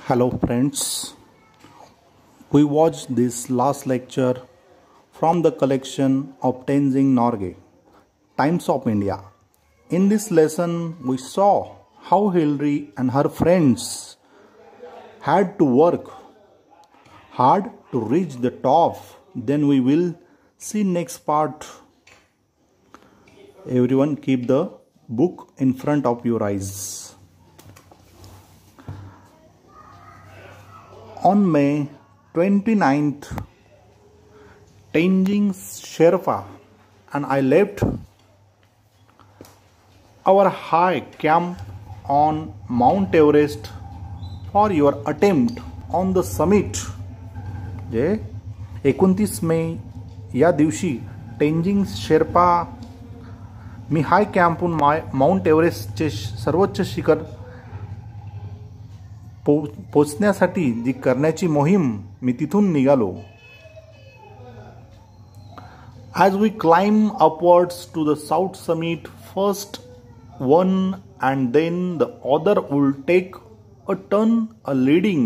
Hello friends, we watched this last lecture from the collection of Tenzing Norgay, Times of India. In this lesson, we saw how Hillary and her friends had to work hard to reach the top. Then we will see next part. Everyone keep the book in front of your eyes. On May 29th, Tenzing Sherpa and I left our high camp on Mount Everest for your attempt on the summit. 29 मे या दिवशी टेंजिंग शेर्पा मी हाय कॅम्पहून mount एव्हरेस्टचे सर्वोच्च शिखर पोचण्यासाठी जी करण्याची मोहीम मी तिथून निघालो. As we climb upwards to the south summit, first one and then the other will take a turn a leading.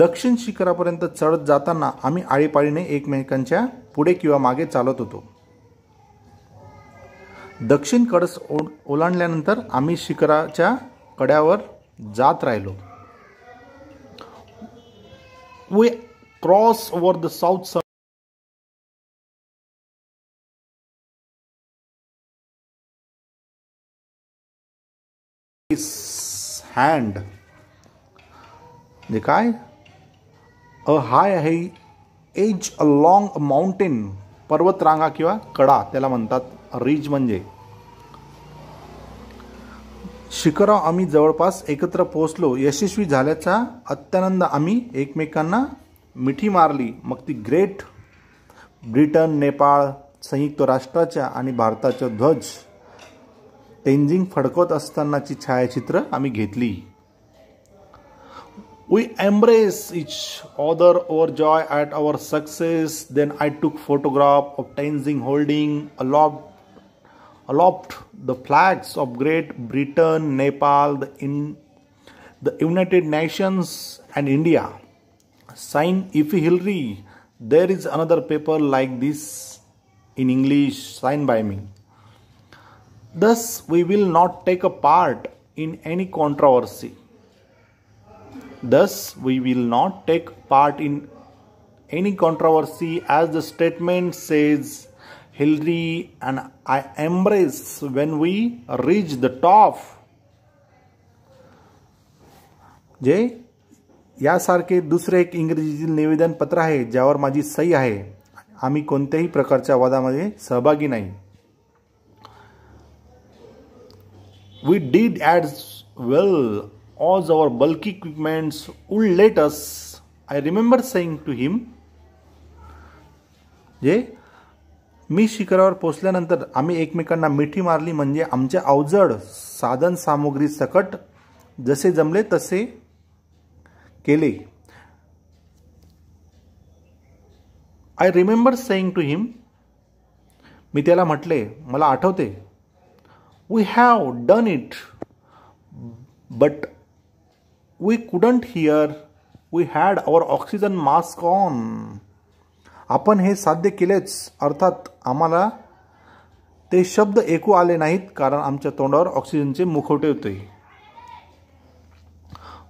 दक्षिण शिखरापर्यंत चढत जाताना आम्ही आळीपाळीने एकमेकांच्या पुढे किंवा मागे चालत होतो. दक्षिण कळस ओलांडल्यानंतर आम्ही शिखराच्या कड्यावर जात राहिलो. We cross over the south summit. Hand जे काय अ हाय आहे एज अलॉंग अ माउंटेन, पर्वतरांगा किंवा कडा त्याला म्हणतात. रिज म्हणजे शिखरा. आम्ही जवळपास एकत्र पोहोचलो. यशस्वी झाल्याचा अत्यानंद आम्ही एकमेकांना मिठी मारली. मग ती ग्रेट ब्रिटन, नेपाळ, संयुक्त राष्ट्राच्या आणि भारताचा ध्वज टेंजिंग फडकवत असतानाची छायाचित्र आम्ही घेतली. We embrace each other overjoyed at our success. Then I took photograph of Tenzing holding aloft the flags of Great Britain, Nepal, the United Nations and India. Sign Ify Hillary. There is another paper like this in English signed by me. Thus we will not take a part in any controversy. Thus we will not take part in any controversy, as the statement says. Hillary and I embrace when we reach the top. जे यासारखे दुसरे एक इंग्रजीतील निवेदन पत्र आहे ज्यावर माझी सही आहे. आम्ही कोणत्याही प्रकारच्या वादामध्ये सहभागी नाही. We did as well as our bulky equipments would let us. I remember saying to him. जे मी शिखरावर पोचल्यानंतर आम्ही एकमेकांना मिठी मारली म्हणजे आमच्या अवजड साधन सामुग्री सकट जसे जमले तसे केले. I remember saying to him. मी त्याला म्हटले, मला आठवते. We have done it, but we couldn't hear. We had our oxygen mask on. आपण हे साध्य केलेच, अर्थात आम्हाला ते शब्द ऐकू आले नाहीत कारण आमच्या तोंडावर ऑक्सिजनचे मुखवटे होते.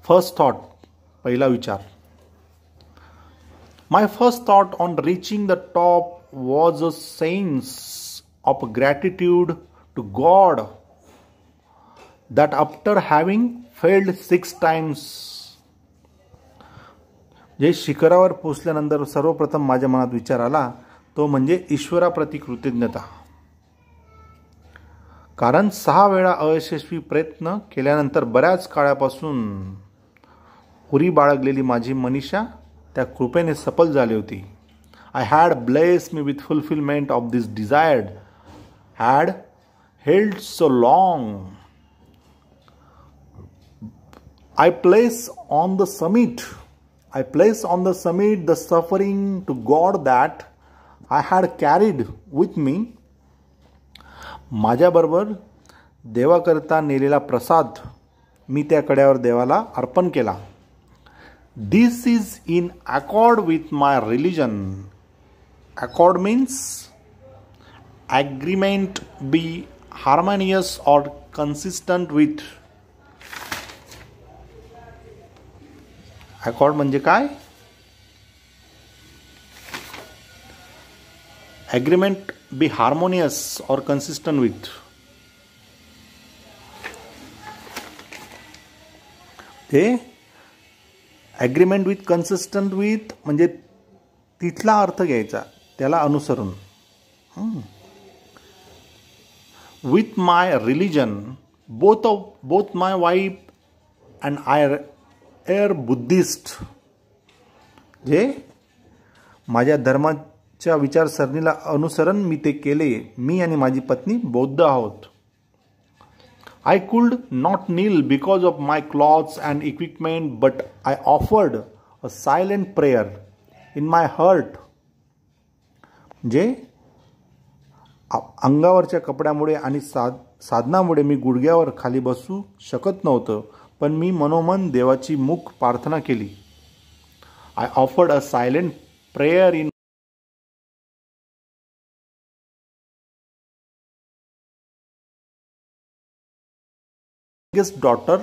फर्स्ट थॉट, पहिला विचार. My first thought on reaching the top was a sense of gratitude to God that after having failed 6 times. जे शिखरावर पोचल्यानंतर सर्वप्रथम माझ्या मनात विचार आला तो म्हणजे ईश्वराप्रती कृतज्ञता. कारण 6 वेळा अयशस्वी प्रयत्न केल्यानंतर बऱ्याच काळापासून उरी बाळगलेली माझी मनीषा त्या कृपेने सफल झाली होती. I had blessed me with fulfillment of this desired had held so long. I place on the summit the suffering to God that I had carried with me. माझ्याबरोबर देवाकरता नेलेला प्रसाद मी त्या कड्यावर देवाला अर्पण केला. This is in accord with my religion. Accord means agreement, be harmonious और consistent with. Accord म्हणजे काय? Agreement be harmonious और कन्सिस्टंट विथ. ते ॲग्रीमेंट विथ कन्सिस्टंट विथ म्हणजे तिथला अर्थ घ्यायचा, त्याला अनुसरून. With my religion, both my wife and I are Buddhist. जे माझ्या धर्माच्या विचारसरणीला अनुसरण मी ते केले. मी आणि माझी पत्नी बौद्ध आहोत. I could not kneel because of my clothes and equipment, but I offered a silent prayer in my heart. जे अंगावरच्या कपड्यामुळे आणि साधनामुळे मी गुडघ्यावर खाली बसू शकत नव्हतं, पण मी मनोमन देवाची मूक प्रार्थना केली. I offered a silent prayer in youngest daughter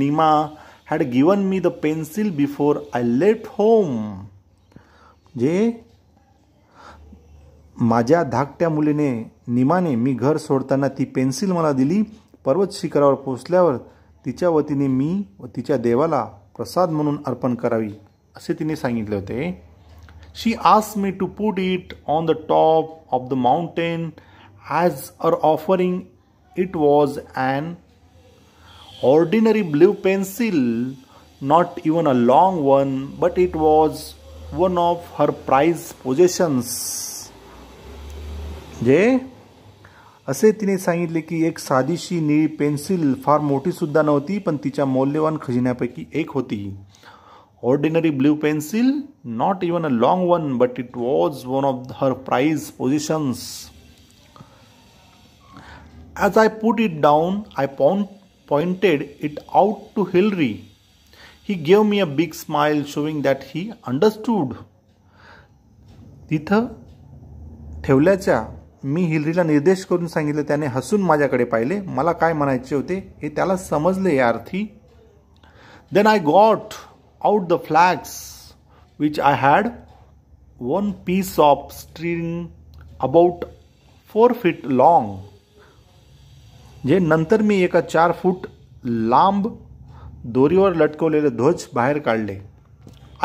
Nima had given me the pencil before I left home. जे माझ्या धाकट्या मुलीने निमाने मी घर सोडताना ती पेन्सिल मला दिली. पर्वत शिखरावर पोहोचल्यावर तिच्या वतीने मी व तिच्या देवाला प्रसाद म्हणून अर्पण करावी असे तिने सांगितले होते. She asked me to put it on the top of the mountain as her offering. It was an ordinary blue pencil, not even a long one, but it was one of her prized possessions. जे असे तिने सांगितले की एक साधीशी निळी pencil फार मोठी सुद्धा नव्हती, पण तिच्या मौल्यवान खजिन्यापैकी एक होती. Ordinary blue pencil, not even a long one, but it was one of her prized possessions. As I put it down, I pointed it out to Hilary. He gave me a big smile, showing that he understood. तिथं ठेवल्याच्या मी हिलरीला निर्देश करून सांगितले. त्याने हसून माझ्याकडे पाहिले. मला काय म्हणायचे होते हे त्याला समजले या अर्थी. Then I got out the flags, which I had one piece of string about 4 feet long. जे नंतर मी एका 4 फूट लांब दोरीवर लटकवलेले ध्वज बाहेर काढले.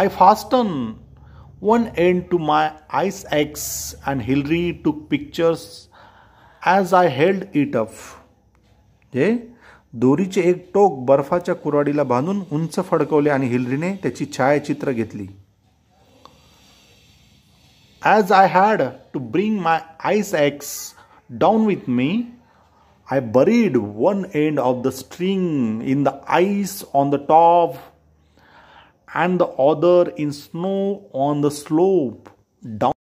I fastened one end to my ice axe and Hilary took pictures as I held it up. जे दोरीचे एक टोक बर्फाच्या कुऱ्हाडीला बांधून उंच फडकवले आणि हिलरीने त्याची छायाचित्र घेतली. As I had to bring my ice axe down with me, I buried one end of the string in the ice on the top and the other in snow on the slope down.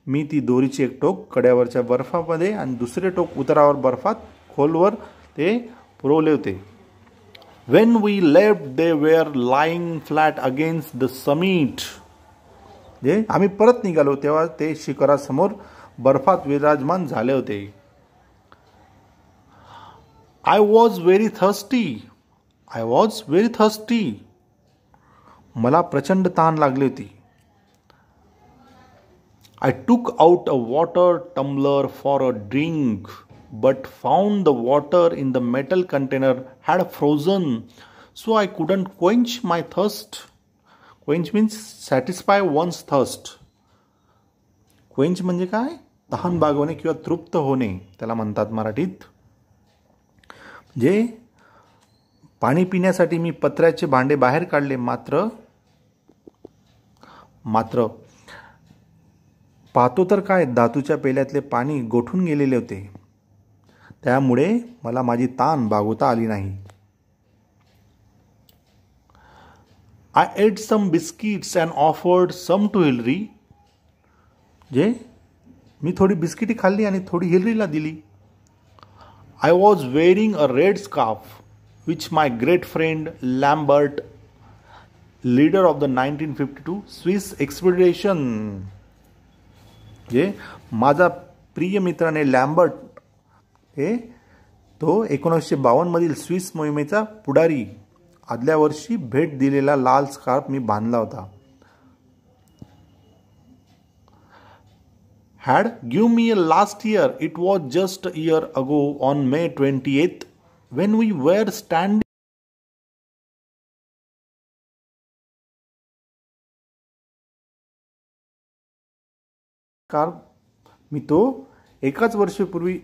मी ती दोरीचे एक टोक कड्यावरच्या बर्फामध्ये आणि दुसरे टोक उतारावर बर्फात खोलवर ते पुरवले होते. When we left, they were lying flat against the summit. जे आम्ही परत निघालो तेव्हा ते शिखरासमोर बर्फात विराजमान झाले होते. I was very thirsty. I was very thirsty. मला प्रचंड तहान लागली होती. I took out a water tumbler for a drink, but found the water in the metal container had frozen, so I couldn't quench my thirst. Quench means satisfy one's thirst. Quench म्हणजे काय? तहान भागवणे किंवा तृप्त होणे त्याला म्हणतात मराठीत. जे पाणी पिण्यासाठी मी पत्र्याचे भांडे बाहेर काढले, मात्र पाहतो तर काय, धातूच्या पेल्यातले पाणी गोठून गेलेले होते. त्यामुळे मला माझी ताण भागवता आली नाही. I ate some biscuits and offered some to Hilary. जे मी थोडी बिस्किटी खाल्ली आणि थोडी हिलरीला दिली. I was wearing a red scarf which my great friend Lambert, leader of the 1952 Swiss expedition, जे माझा प्रिय मित्राने लॅम्बर्ट हे तो 1952 मधील स्विस मोहिमेचा पुढारी आदल्या वर्षी भेट दिलेला लाल स्कार्फ मी बांधला होता. had given me last year. It was just a year ago on May 28th when we were standing कार मी तो एकाच वर्षापूर्वी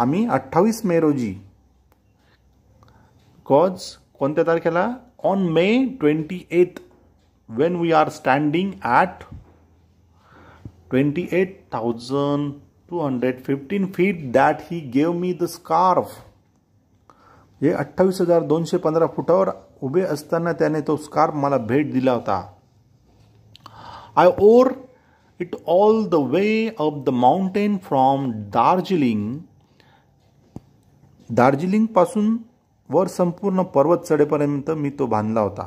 आम्ही 28 मे रोजी कॉज कोणत्या तारखेला on May 28th when we are standing at 28,215 feet that he gave me the scarf. हे 28,215 फुटावर उभे असताना त्याने तो स्कार्फ मला भेट दिला होता. I wore it all the way up the mountain from Darjeeling. Darjeeling पासून वर संपूर्ण पर्वत चढेपर्यंत मी तो बांधला होता.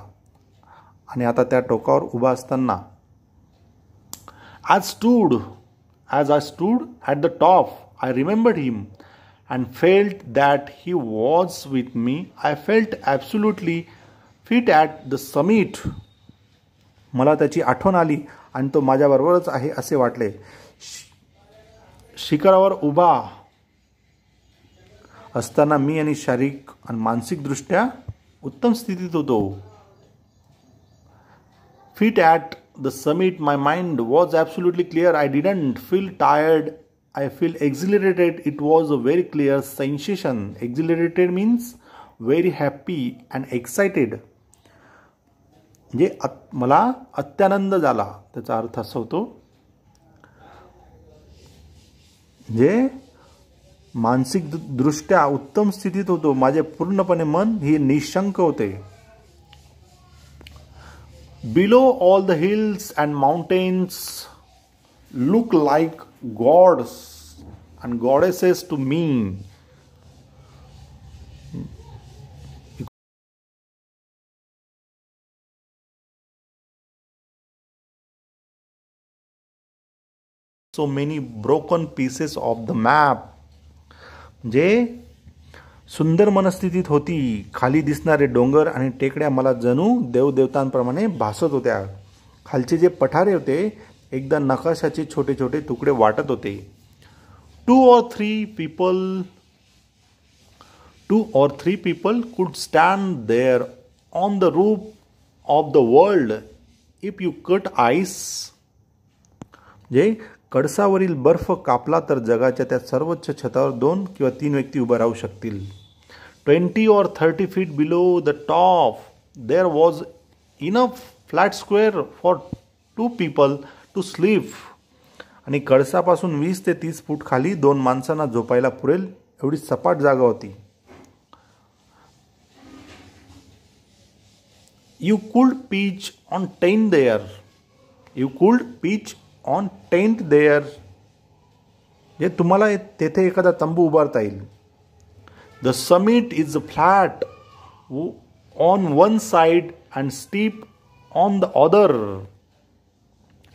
आणि आता त्या टोकावर उभा असताना as I stood at the top, I remembered him and felt that he was with me. I felt absolutely fit at the summit. मला त्याची आठवण आली आणि तो माझ्याबरोबरच आहे असे वाटले. शिखरावर उभा असताना मी आणि शारीरिक आणि मानसिक दृष्ट्या उत्तम स्थितीत होतो. Fit at the summit, my mind was absolutely clear. I didn't feel tired. I feel exhilarated. It was a very clear sensation. Exhilarated means very happy and excited. जे मला अत्यानंद झाला त्याचा अर्थ असा होतो जे मानसिक दृष्ट्या उत्तम स्थितीत होतो. माझे पूर्णपणे मन हे निशंक होते. Below all the hills and mountains look like gods and goddesses to me. So many broken pieces of the map. जे सुंदर मनस्थितीत होती. खाली दिसणारे डोंगर आणि टेकड्या मला जणू देवदेवतांप्रमाणे भासत होत्या. खालचे जे पठारे होते एकदा नकाशाचे छोटे छोटे तुकडे वाटत होते. Two or three people could stand there on the roof of the world if you cut ice. जे कडसावरील बर्फ कापला तर जगाच्या त्या सर्वोच्च छतावर 2 किंवा 3 व्यक्ती उभे राहू शकतील. 20 or 30 feet below the top, there was enough flat square for 2 people to sleep. आणि कळसापासून 20 ते 30 फूट खाली 2 माणसांना झोपायला पुरेल एवढी सपाट जागा होती. You could pitch on tent there. जे तुम्हाला तेथे एखादा तंबू उभारता येईल. The summit is flat on one side and steep on the other.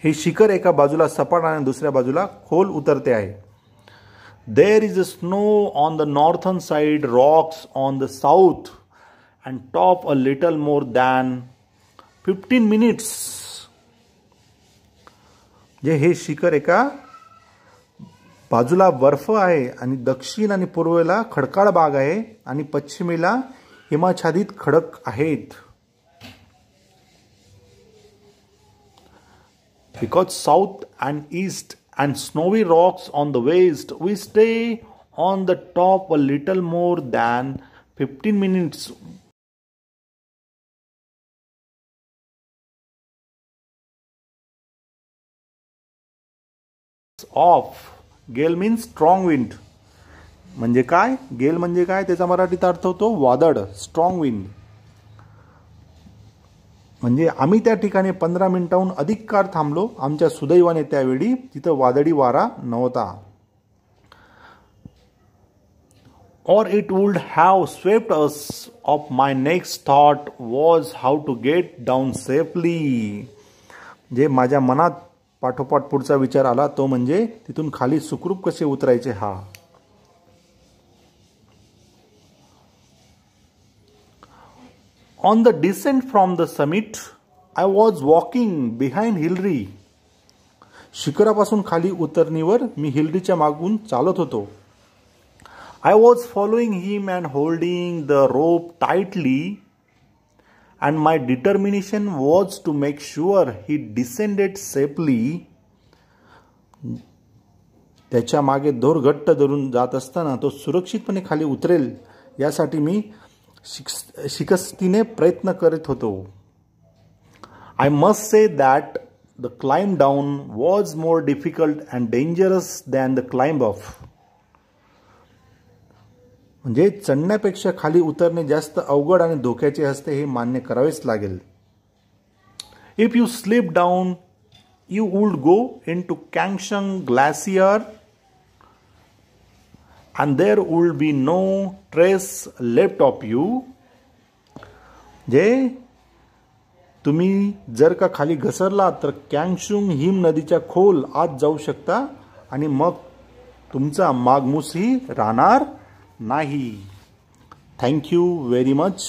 हे शिखर एका बाजूला सपाट आणि दुसऱ्या बाजूला खोल उतरते आहे. There is snow on the northern side, rocks on the south, and top a little more than 15 minutes. जे हे शिखर एका बाजूला बर्फ आहे आणि दक्षिण आणि पूर्वेला खडकाळ भाग आहे आणि पश्चिमेला हिमाच्छादित खडक आहेत. Because south and east and snowy rocks on the west, we stay on the top a little more than 15 minutes. Off. Gale means strong wind. म्हणजे काय? गेल म्हणजे काय? त्याचा मराठीत अर्थ होतो वादळ, स्ट्रॉंग विंड. म्हणजे आम्ही त्या ठिकाणी 15 मिनिटांहून अधिक काळ थांबलो. आमच्या सुदैवाने त्यावेळी तिथं वादळी वारा नव्हता. Or it would have swept us up. My next thought was how to get down safely. जे माझ्या मनात पाठोपाठ पुढचा विचार आला तो म्हणजे तिथून खाली सुखरूप कसे उतरायचे हा. On the descent from the summit, I was walking behind Hillary. शिखरापासून खाली उतरणीवर मी हिलरीच्या मागून चालत होतो. I was following him and holding the rope tightly, and my determination was to make sure he descended safely. त्याच्या मागे दोर घट्ट धरून जात असताना तो सुरक्षितपणे खाली उतरेल यासाठी मी शिकस्तीने प्रयत्न करत होतो. I must say that the climb down was more difficult and dangerous than the climb up. म्हणजे चढण्यापेक्षा खाली उतरणे जास्त अवघड आणि धोक्याचे असते हे मान्य करावेच लागेल. If you slip down, you would go into Kangshung Glacier and there would be no trace left of you. जे तुम्ही जर का खाली घसरला तर कॅंगशुंग हिम नदीच्या खोल आत जाऊ शकता आणि मग तुमचा मागमूसही राहणार नाही. Thank you very much.